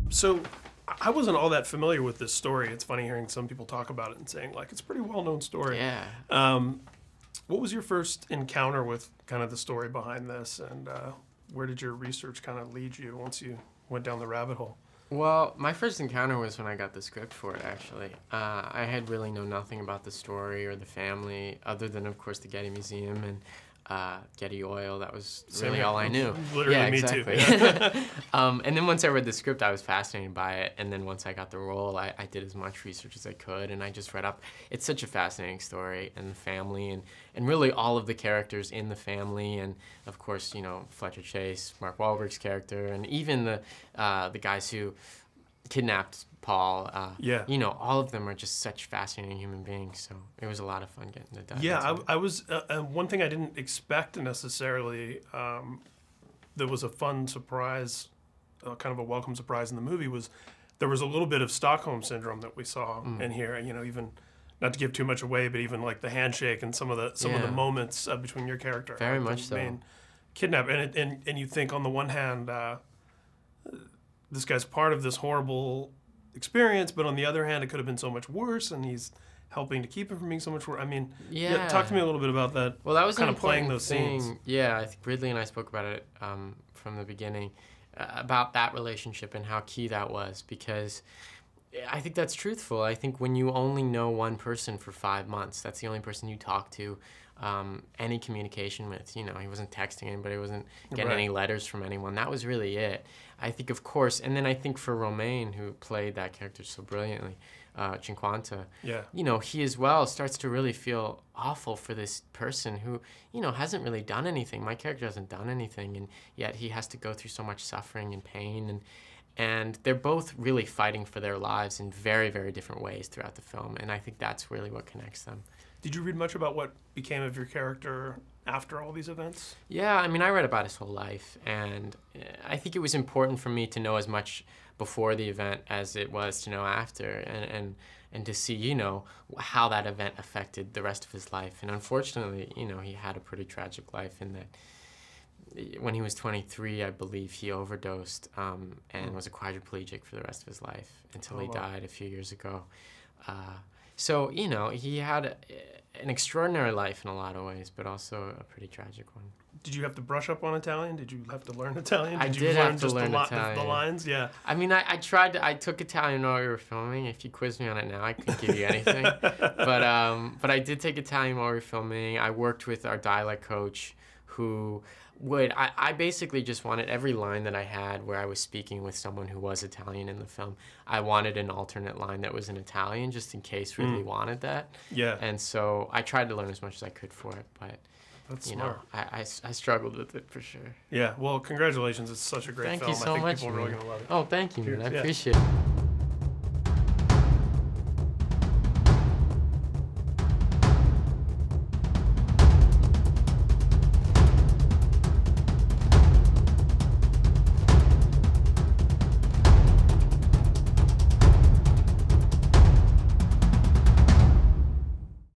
So I wasn't all that familiar with this story. It's funny hearing some people talk about it and saying, like, it's a pretty well-known story. Yeah. What was your first encounter with kind of the story behind this, and where did your research kind of lead you once you went down the rabbit hole? Well, my first encounter was when I got the script for it, actually. I had really known nothing about the story or the family, other than, of course, the Getty Museum and Getty Oil. That was really all I knew. Literally, yeah, me exactly. too. And then once I read the script, I was fascinated by it. And then once I got the role, I did as much research as I could, and I just read up. It's such a fascinating story, and the family, and really all of the characters in the family, and of course, you know, Fletcher Chase, Mark Wahlberg's character, and even the guys who kidnapped Paul. Yeah. You know, all of them are just such fascinating human beings. So it was a lot of fun getting to dive Yeah, into it. I was one thing I didn't expect necessarily. That was a fun surprise, kind of a welcome surprise in the movie, was there was a little bit of Stockholm Syndrome that we saw in here. You know, even not to give too much away, but even like the handshake and some of the moments between your character Very and much the so. main kidnap, and you think on the one hand, this guy's part of this horrible experience, but on the other hand, it could have been so much worse, and he's helping to keep it from being so much worse. I mean, Yeah. talk to me a little bit about that. Well, that was kind an of playing important those thing. scenes. Yeah, I think Ridley and I spoke about it from the beginning, about that relationship and how key that was, because I think that's truthful. I think when you only know one person for 5 months, that's the only person you talk to, any communication with. You know, he wasn't texting anybody, he wasn't getting any letters from anyone. That was really it. I think, of course, and then I think for Romain, who played that character so brilliantly, Cinquanta, you know, he as well starts to really feel awful for this person who, you know, hasn't really done anything. My character hasn't done anything, and yet he has to go through so much suffering and pain, and they're both really fighting for their lives in very, very different ways throughout the film, and I think that's really what connects them. Did you read much about what became of your character after all these events? Yeah, I mean, I read about his whole life, and I think it was important for me to know as much before the event as it was to know after, and to see, you know, how that event affected the rest of his life. And unfortunately, you know, he had a pretty tragic life in that when he was 23, I believe, he overdosed and was a quadriplegic for the rest of his life until he died a few years ago. So, you know, he had an extraordinary life in a lot of ways, but also a pretty tragic one. Did you have to brush up on Italian? Did you have to learn Italian? I did have to learn the Italian. lines? Yeah. I mean, I took Italian while we were filming. If you quiz me on it now, I couldn't give you anything. But I did take Italian while we were filming. I worked with our dialect coach who I basically just wanted every line that I had where I was speaking with someone who was Italian in the film. I wanted an alternate line that was in Italian just in case Ridley wanted that. Yeah. And so I tried to learn as much as I could for it, but that's you smart. know, I struggled with it for sure. Yeah, well, congratulations. It's such a great Thank film. you so I think much, people are really going to love it. Oh, thank you, man. Cheers. I appreciate it.